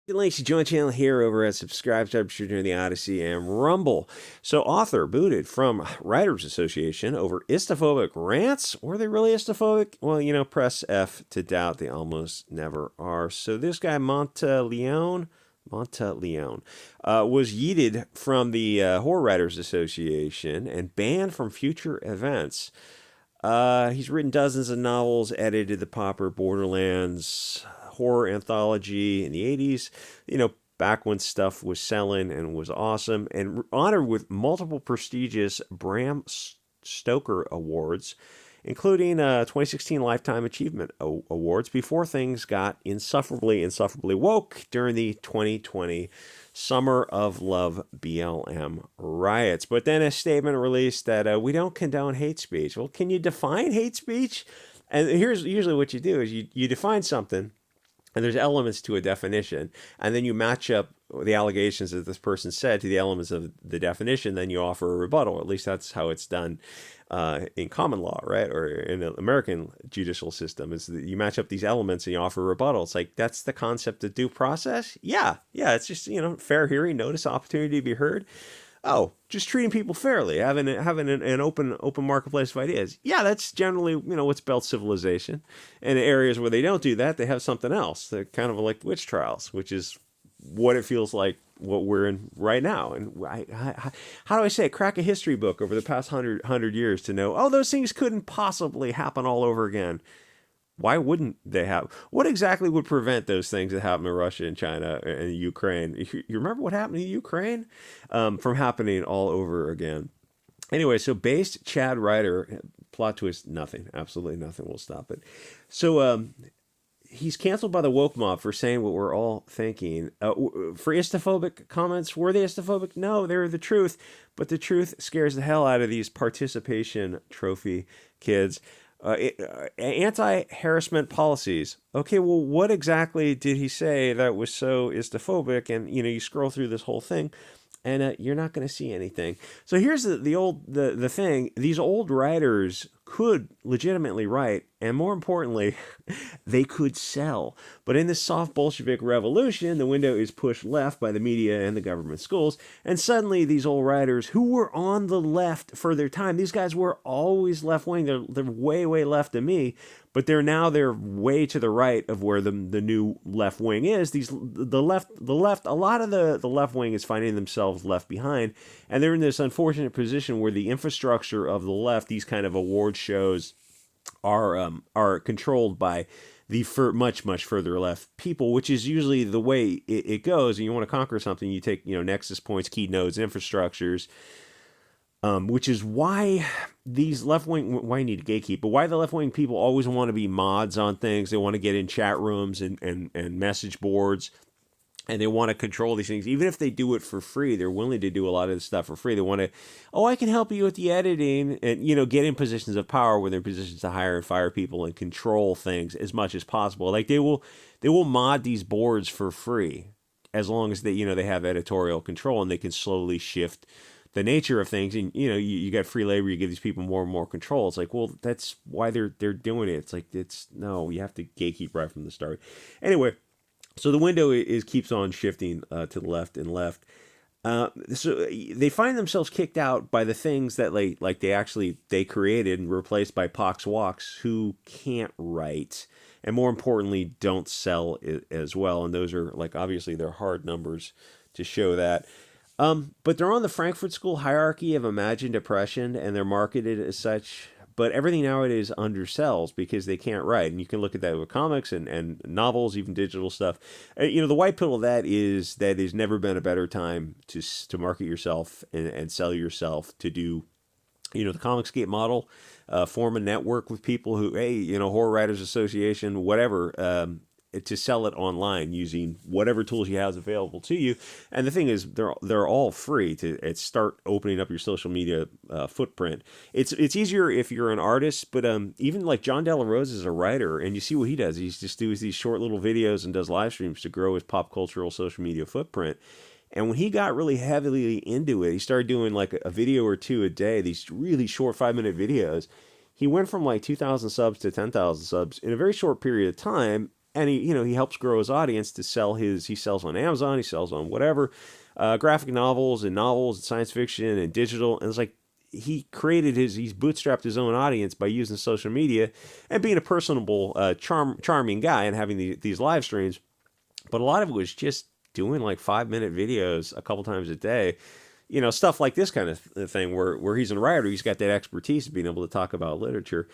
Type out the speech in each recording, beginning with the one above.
Links to join channel here over at subscribe to the Odyssey and Rumble. So author booted from Writers Association over istophobic rants. Were they really istophobic? Well, press F to doubt. They almost never are. So this guy Monteleone was yeeted from the Horror Writers Association and banned from future events. He's written dozens of novels, edited the Popper Borderlands horror anthology in the 80s, back when stuff was selling and was awesome, and honored with multiple prestigious Bram Stoker Awards, including 2016 Lifetime Achievement Awards, before things got insufferably woke during the 2020 Summer of Love BLM riots. But then a statement released that we don't condone hate speech. Well, can you define hate speech? And here's usually what you do is you define something, and there's elements to a definition, and then you match up the allegations that this person said to the elements of the definition, then you offer a rebuttal. At least that's how it's done in common law, right? Or in the American judicial system, is that you match up these elements and you offer a rebuttal. It's like, that's the concept of due process. Yeah. It's just, fair hearing, notice, opportunity to be heard. Oh, just treating people fairly, having an open marketplace of ideas. Yeah, that's generally, what's built civilization. And in areas where they don't do that, they have something else. They're kind of like witch trials, which is what it feels like what we're in right now. And how do I say it? Crack a history book over the past 100 years to know, oh, those things couldn't possibly happen all over again. Why wouldn't they have? What exactly would prevent those things that happen in Russia and China and Ukraine? You remember what happened in Ukraine from happening all over again? Anyway, so based Chad Ryder, plot twist, nothing. Absolutely nothing will stop it. So he's canceled by the woke mob for saying what we're all thinking. For istophobic comments, were they istophobic? No, they're the truth. But the truth scares the hell out of these participation trophy kids. Anti-harassment policies. Okay, well, what exactly did he say that was so istophobic? And you scroll through this whole thing, and you're not going to see anything. So here's the thing: these old writers could legitimately write, and more importantly, they could sell. But in this soft Bolshevik revolution, the window is pushed left by the media and the government schools, and suddenly these old writers who were on the left for their time, these guys were always left-wing, they're way left of me, but they're way to the right of where the new left wing is. The left, a lot of the left wing is finding themselves left behind, and they're in this unfortunate position where the infrastructure of the left, these kind of award shows, are controlled by the much further left people, which is usually the way it goes. And you want to conquer something, you take nexus points, key nodes, infrastructures. Which is why these left-wing, why you need a gatekeep, but why the left-wing people always want to be mods on things. They want to get in chat rooms and message boards, and they want to control these things. Even if they do it for free, they're willing to do a lot of this stuff for free. They want to, I can help you with the editing, and, get in positions of power where they're in positions to hire and fire people and control things as much as possible. Like they will mod these boards for free as long as they, they have editorial control and they can slowly shift the nature of things. And you got free labor, you give these people more and more control. It's like, well, that's why they're doing it. It's like, no, you have to gatekeep right from the start. Anyway, so the window keeps on shifting to the left and left. So they find themselves kicked out by the things that they created and replaced by Pox Walks, who can't write, and more importantly, don't sell as well. And those are obviously they're hard numbers to show that. But they're on the Frankfurt School hierarchy of imagined oppression, and they're marketed as such. But everything nowadays undersells because they can't write. And you can look at that with comics and novels, even digital stuff. The white pill of that is that there's never been a better time to market yourself and sell yourself, to do, the Comicsgate model, form a network with people who, hey, Horror Writers Association, whatever, to sell it online using whatever tools you have available to you. And the thing is, they're all free to start opening up your social media footprint. It's easier if you're an artist, but even like John Della Rose is a writer, and you see what he does. He just does these short little videos and does live streams to grow his pop cultural social media footprint. And when he got really heavily into it, he started doing like a video or two a day, these really short 5-minute videos. He went from like 2,000 subs to 10,000 subs in a very short period of time. and he helps grow his audience to sell he sells on Amazon, he sells on whatever, graphic novels and science fiction and digital. And it's like he's bootstrapped his own audience by using social media and being a personable, charming guy and having these live streams. But a lot of it was just doing like 5-minute videos a couple times a day. Stuff like this kind of thing where he's a writer, he's got that expertise of being able to talk about literature.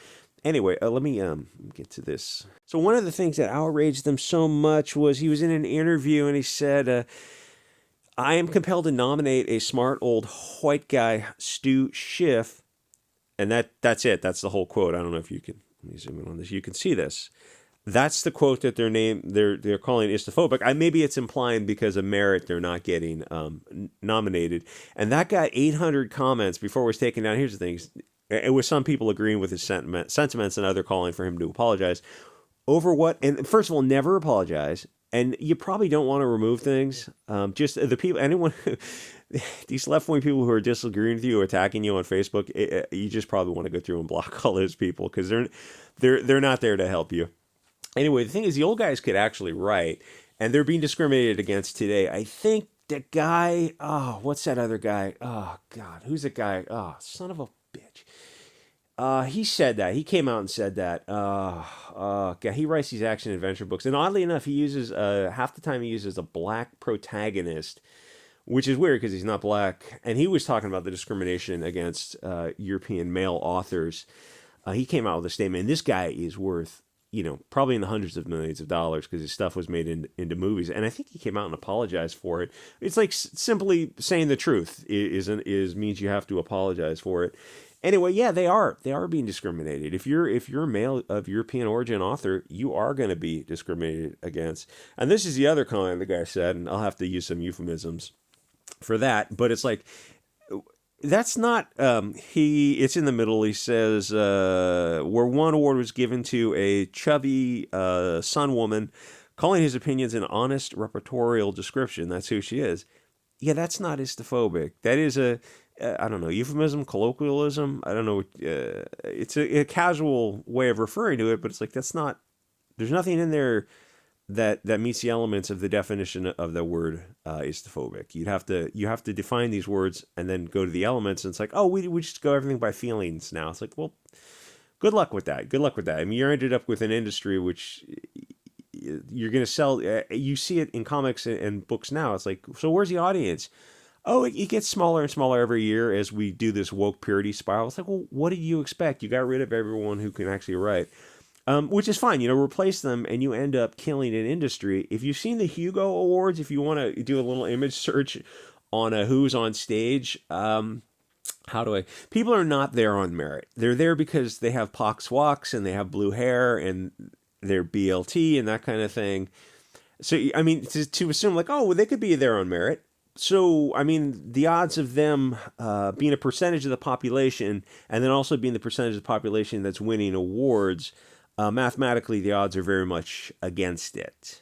Anyway, let me get to this. So one of the things that outraged them so much was he was in an interview and he said, I am compelled to nominate a smart old white guy, Stu Schiff. And that's it. That's the whole quote. I don't know if you can, let me zoom in on this. You can see this. That's the quote that they're calling istophobic. Maybe it's implying because of merit they're not getting nominated. And that got 800 comments before it was taken down. Here's the thing. It was some people agreeing with his sentiments and other calling for him to apologize. Over what? And first of all, never apologize. And you probably don't want to remove things. Just the people, anyone, these left-wing people who are disagreeing with you or attacking you on Facebook, you just probably want to go through and block all those people because they're not there to help you. Anyway, the thing is, the old guys could actually write, and they're being discriminated against today. I think the guy, what's that other guy? Oh, God, who's the guy? Oh, son of a bitch. He said that. He came out and said that. God, he writes these action adventure books, and oddly enough, he uses, half the time he uses a black protagonist, which is weird because he's not black, and he was talking about the discrimination against European male authors. He came out with a statement, and this guy is worth probably in the hundreds of millions of dollars because his stuff was made into movies. And I think he came out and apologized for it. It's like simply saying the truth means you have to apologize for it. Anyway, yeah, they are being discriminated. If you're a male of European origin author, you are going to be discriminated against. And this is the other comment the guy said, and I'll have to use some euphemisms for that. But it's like, that's not, it's in the middle. He says, where one award was given to a chubby sun woman, calling his opinions an honest repertorial description. That's who she is. Yeah, that's not istophobic. That is I don't know, euphemism, colloquialism. I don't know. It's a casual way of referring to it, but it's like, there's nothing in there that meets the elements of the definition of the word istophobic. You have to define these words and then go to the elements. And it's like, oh, we just go everything by feelings now. It's like, well, good luck with that. Good luck with that. I mean, you're ended up with an industry which you're going to sell. You see it in comics and books now. It's like, so where's the audience? Oh, it gets smaller and smaller every year as we do this woke purity spiral. It's like, well, what did you expect? You got rid of everyone who can actually write. Which is fine, replace them and you end up killing an industry. If you've seen the Hugo Awards, if you want to do a little image search on who's on stage, people are not there on merit. They're there because they have pox walks and they have blue hair and they're BLT and that kind of thing. So, I mean, to assume like, oh, well, they could be there on merit. So, I mean, the odds of them being a percentage of the population and then also being the percentage of the population that's winning awards, mathematically, the odds are very much against it.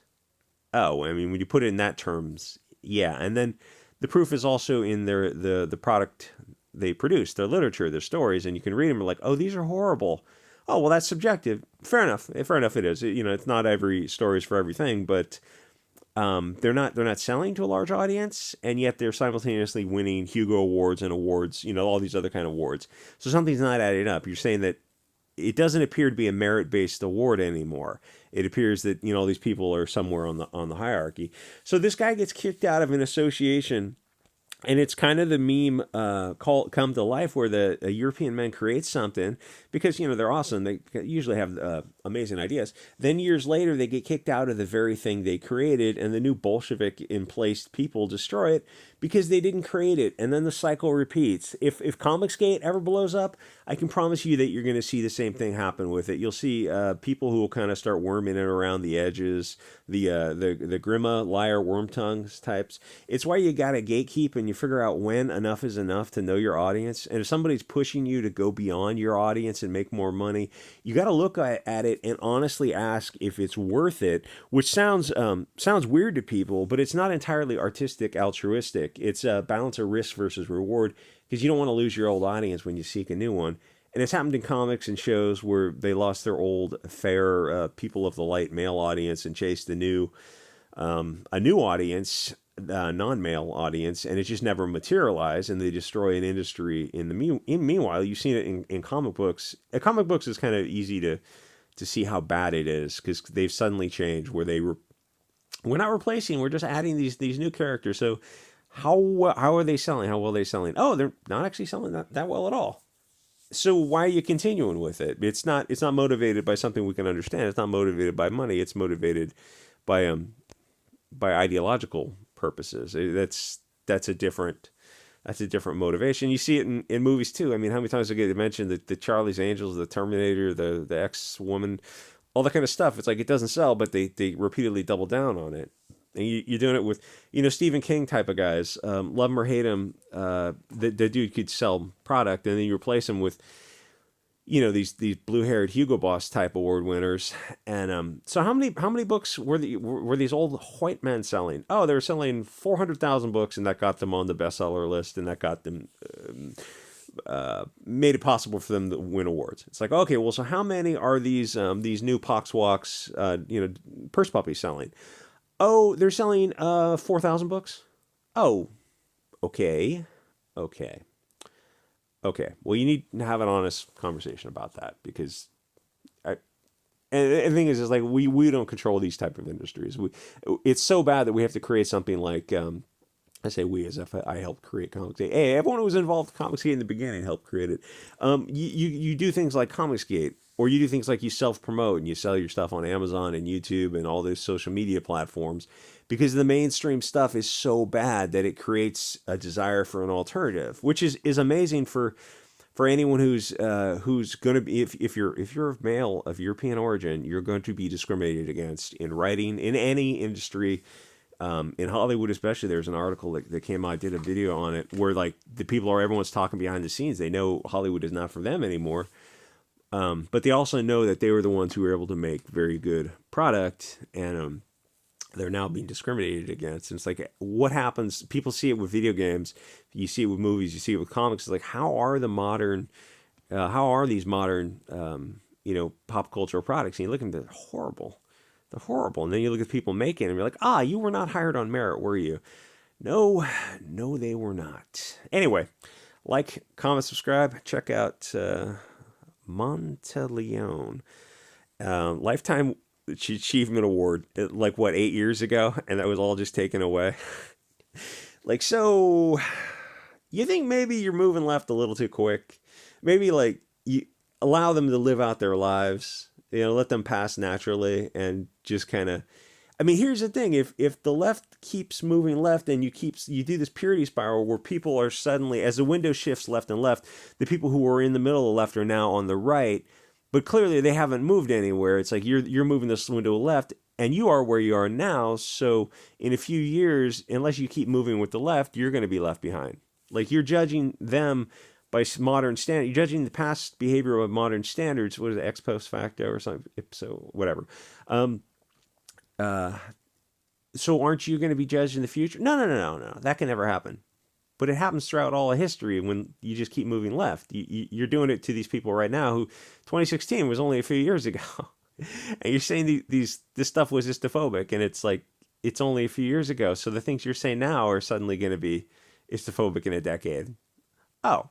Oh, I mean, when you put it in that terms, yeah. And then the proof is also in the product they produce, their literature, their stories, and you can read them and like, oh, these are horrible. Oh, well, that's subjective. Fair enough. Fair enough it is. It's not every story is for everything, but they're not selling to a large audience, and yet they're simultaneously winning Hugo Awards and awards, all these other kind of awards. So something's not adding up. You're saying that it doesn't appear to be a merit-based award anymore. It appears that all these people are somewhere on the hierarchy. So this guy gets kicked out of an association, and it's kind of the meme come to life where the European men create something because they're awesome. They usually have amazing ideas. Then years later, they get kicked out of the very thing they created, and the new Bolshevik in place people destroy it because they didn't create it. And then the cycle repeats. If Comicsgate ever blows up, I can promise you that you're going to see the same thing happen with it. You'll see people who will kind of start worming it around the edges, the Grima, liar, worm tongues types. It's why you got to gatekeep and you figure out when enough is enough to know your audience. And if somebody's pushing you to go beyond your audience and make more money, you got to look at it and honestly ask if it's worth it, which sounds weird to people, but it's not entirely artistic, altruistic. It's a balance of risk versus reward because you don't want to lose your old audience when you seek a new one. And it's happened in comics and shows where they lost their old fair people of the light male audience and chased a new audience, non-male audience, and it just never materialized, and they destroy an industry. Meanwhile, you've seen it in comic books. Comic books is kind of easy to see how bad it is because they've suddenly changed where we're not replacing, we're just adding these new characters. So how are they selling? How well are they selling? Oh, they're not actually selling that well at all. So why are you continuing with it? It's not motivated by something we can understand. It's not motivated by money. It's motivated by by ideological purposes. That's a different motivation. You see it in movies too. I mean, how many times I get mentioned the Charlie's Angels, the Terminator, the X Woman, all that kind of stuff. It's like it doesn't sell, but they repeatedly double down on it. And you're doing it with, Stephen King type of guys. Love him or hate him, the dude could sell product, and then you replace him with, these blue-haired Hugo Boss type award winners. And so how many books were these old white men selling? Oh, they were selling 400,000 books, and that got them on the bestseller list, and that got them made it possible for them to win awards. It's like, okay, well, so how many are these new Poxwalks, purse puppies selling? Oh, they're selling 4,000 books. Oh, okay. Well, you need to have an honest conversation about that because and the thing is like we don't control these type of industries. It's so bad that we have to create something like I say we as if I helped create Comicsgate. Hey, everyone who was involved with Comicsgate in the beginning helped create it. You do things like Comicsgate, or you do things like you self-promote and you sell your stuff on Amazon and YouTube and all those social media platforms because the mainstream stuff is so bad that it creates a desire for an alternative, which is amazing for anyone who's going to be if you're a male of European origin, you're going to be discriminated against in writing in any industry. In Hollywood, especially, there's an article that came out. I did a video on it where like everyone's talking behind the scenes. They know Hollywood is not for them anymore. But they also know that they were the ones who were able to make very good product, and they're now being discriminated against. And it's like, what happens? People see it with video games, you see it with movies, you see it with comics. It's like, how are these modern, pop cultural products? And you look at them, they're horrible. They're horrible. And then you look at people making them, you're like, you were not hired on merit, were you? No, they were not. Anyway, like, comment, subscribe, check out Monteleone. Lifetime Achievement Award, 8 years ago? And that was all just taken away. So, you think maybe you're moving left a little too quick? Maybe, you allow them to live out their lives, let them pass naturally and just kind of... I mean, here's the thing. If the left keeps moving left and you do this purity spiral where people are suddenly, as the window shifts left and left, the people who were in the middle of the left are now on the right, but clearly they haven't moved anywhere. It's like you're moving this window left and you are where you are now. So in a few years, unless you keep moving with the left, you're going to be left behind. You're judging them by modern standards. You're judging the past behavior of modern standards. What is it, ex post facto or something? Ipso, whatever. So aren't you going to be judged in the future? No. That can never happen. But it happens throughout all of history when you just keep moving left. You're doing it to these people right now who 2016 was only a few years ago. And you're saying this stuff was istophobic, and it's like, it's only a few years ago. So the things you're saying now are suddenly going to be istophobic in a decade. Oh,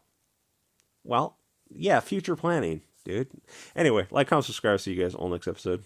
well, yeah, future planning, dude. Anyway, like, comment, subscribe. See you guys on the next episode.